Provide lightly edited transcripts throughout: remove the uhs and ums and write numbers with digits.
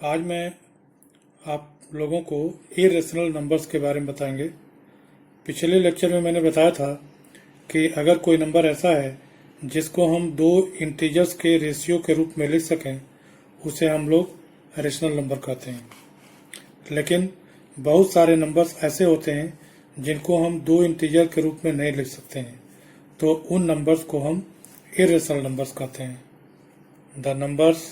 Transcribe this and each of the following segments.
आज मैं आप लोगों को इरेशनल नंबर्स के बारे में बताएंगे। पिछले लेक्चर में मैंने बताया था कि अगर कोई नंबर ऐसा है जिसको हम दो इंटीजर्स के रेशियो के रूप में लिख सकें, उसे हम लोग रेशनल नंबर कहते हैं। लेकिन बहुत सारे नंबर्स ऐसे होते हैं जिनको हम दो इंटीजर के रूप में नहीं लिख सकते हैं, तो उन नंबर्स को हम इरेशनल नंबर्स कहते हैं। The numbers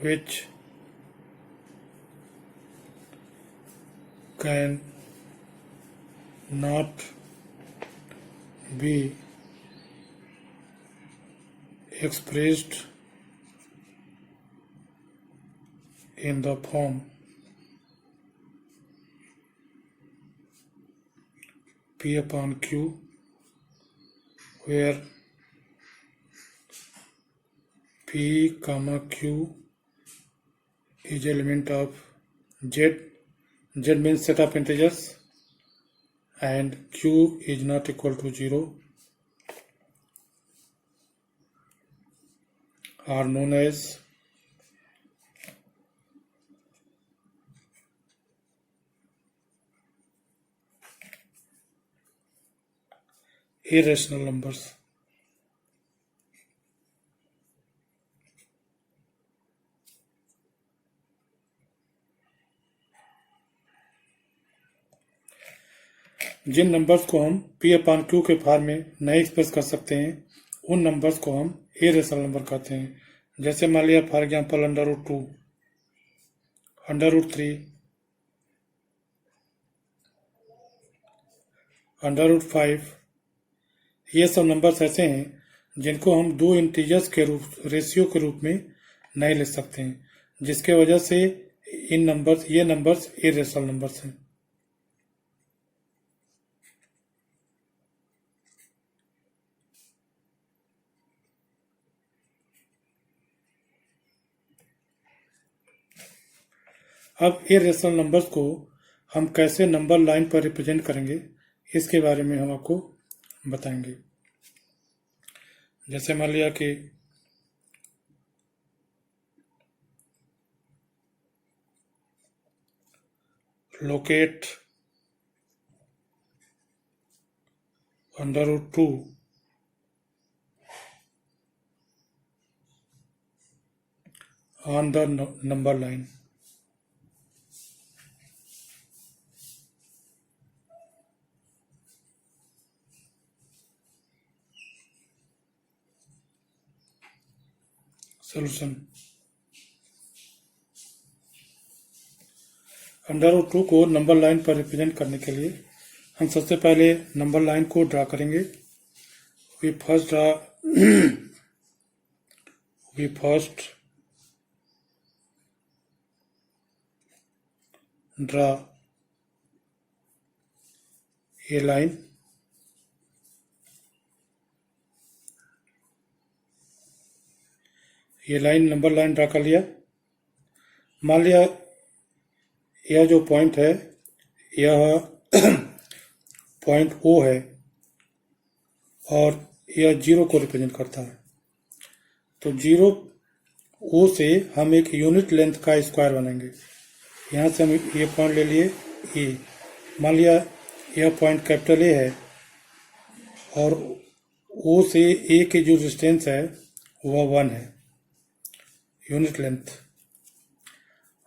which can not be expressed in the form P upon Q, where P comma Q is element of Z. Z means set of integers and Q is not equal to 0 are known as irrational numbers. Jin numbers को हम P upon Q के form में नहीं express कर सकते हैं, उन numbers को हम इरेशनल नंबर कहते हैं। जैसे मान लिया फॉर एग्जांपल √2, √3, √5, ये सब नंबर्स ऐसे हैं जिनको हम दो इंटीजर्स के रेशियो के रूप में नहीं लिख सकते हैं, जिसके वजह से ये नंबर्स इरेशनल नंबर्स हैं। अब इरेशनल नंबर्स को हम कैसे नंबर लाइन पर रिप्रेजेंट करेंगे, इसके बारे में हम आपको बताएंगे। जैसे मान लिया कि locate √2 on the number line. Solution √2 को नंबर लाइन पर रिप्रेजेंट करने के लिए हम सबसे पहले नंबर लाइन को ड्रा करेंगे। We first draw a line ये लाइन नंबर लाइन ड्रा कर लिया। मान लिया यह जो पॉइंट है यह पॉइंट O है और यह 0 को रिप्रेजेंट करता है। तो 0 O से हम एक यूनिट लेंथ का स्क्वायर बनाएंगे। यहाँ से हम ये पॉइंट ले लिए E। मान लिया यह पॉइंट कैपिटल A है और O से A की जो डिस्टेंस है वह 1 है, यूनिट लेंथ।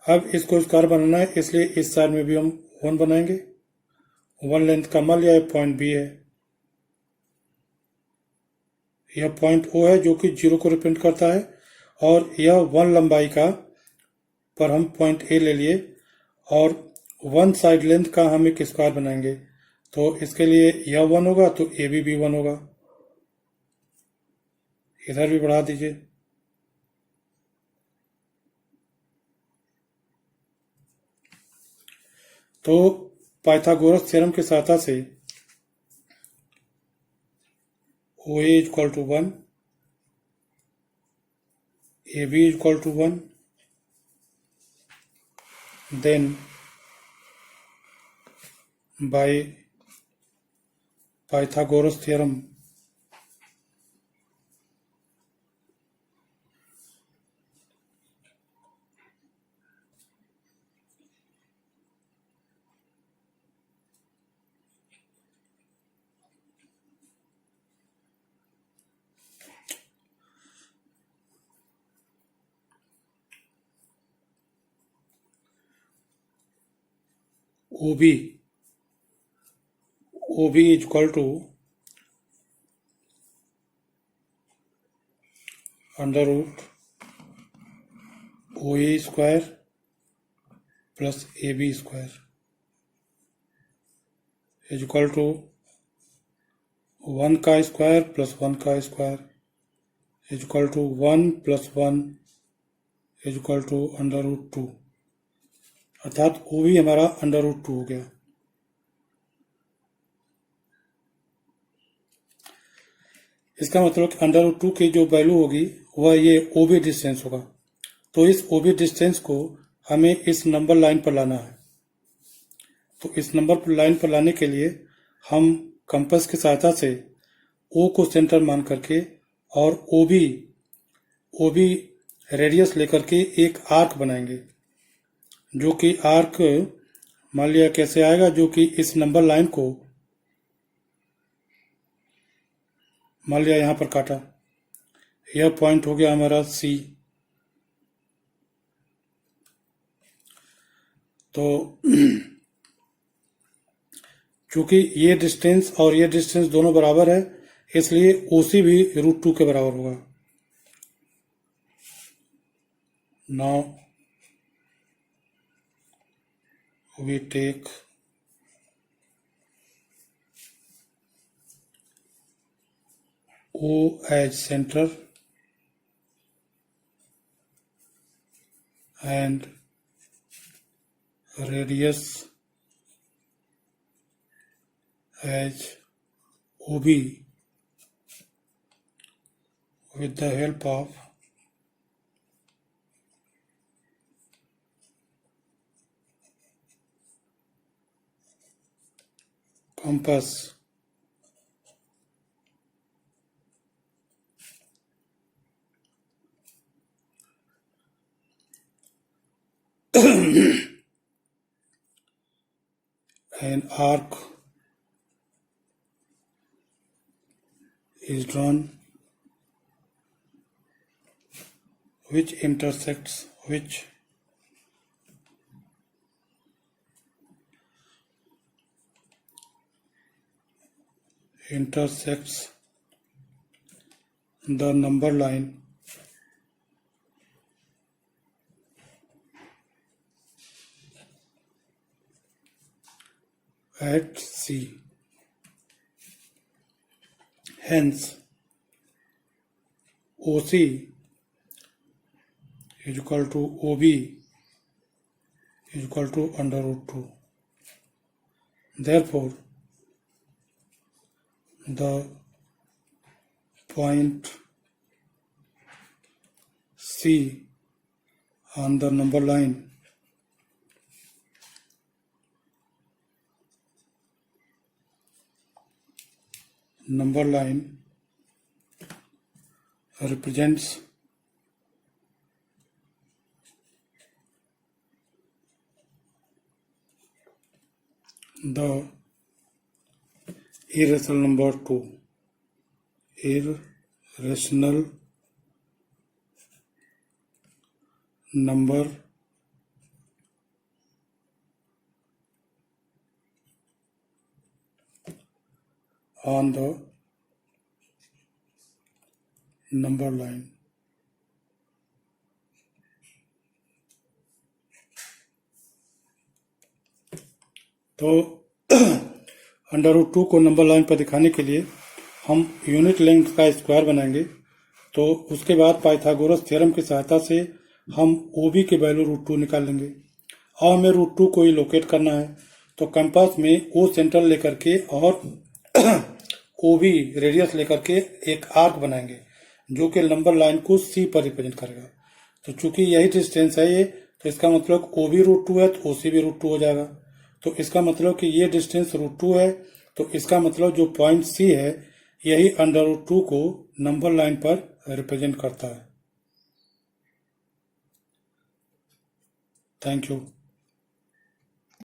अब इसको स्क्वायर बनाना है, इसलिए इस साइड में भी हम 1 बनाएंगे। 1 लेंथ का मान लिया पॉइंट B है, यह पॉइंट O है जो कि 0 को रिप्रेजेंट करता है, और यह 1 लंबाई का पर हम पॉइंट A ले लिए और 1 साइड लेंथ का हम एक स्क्वायर बनाएंगे। तो इसके लिए यह 1 होगा तो AB भी 1 होगा। इधर भी बढ़ा दीजिए। तो पाइथागोरस थ्योरम की सहायता से OA equal to 1, AB equal to 1, then by Pythagoras theorem OB is equal to under root OA square plus AB square is equal to 1 का स्क्वायर प्लस 1 का square is equal to 1 plus 1 is equal to under root 2, अर्थात OB हमारा under root 2 हो गया। इसका मतलब कि under root 2 की जो वैल्यू होगी वह ये OB डिस्टेंस होगा। तो इस OB डिस्टेंस को हमें इस नंबर लाइन पर लाना है। तो इस नंबर पर लाइन पर लाने के लिए हम कंपास की सहायता से O को सेंटर मान करके और OB रेडियस लेकर के एक आर्क बनाएंगे, जो कि आर्क मान लिया कैसे आएगा, जो कि इस नंबर लाइन को मान लिया यहां पर काटा, यह पॉइंट हो गया हमारा C। तो चूंकि ये डिस्टेंस और ये डिस्टेंस दोनों बराबर है, इसलिए OC भी रूट 2 के बराबर होगा। Now we take O as center and radius as OB with the help of compass। An arc is drawn which intersects the number line at C. Hence, OC is equal to OB is equal to under root 2. Therefore, the point C on the number line represents the irrational number 2, irrational number on the number line। तो under root 2 को number line पर दिखाने के लिए हम unit length का square बनाएंगे। तो उसके बाद पाइथागोरस थ्योरम की सहायता से हम OB के वैल्यू रूट 2 निकाल लेंगे और हमें रूट 2 को ही लोकेट करना है। तो कंपास में O सेंटर लेकर के और OB रेडियस लेकर के एक आर्क बनाएंगे, जो कि नंबर लाइन को C पर रिप्रेजेंट करेगा। तो चूंकि यही डिस्टेंस है ये, तो इसका मतलब OB रूट 2 है तो OC भी रूट 2 हो जाएगा। तो इसका मतलब कि ये डिस्टेंस रूट 2 है तो इसका मतलब जो पॉइंट सी है यही √2 को नंबर लाइन पर रिप्रेजेंट करता है। Thank you.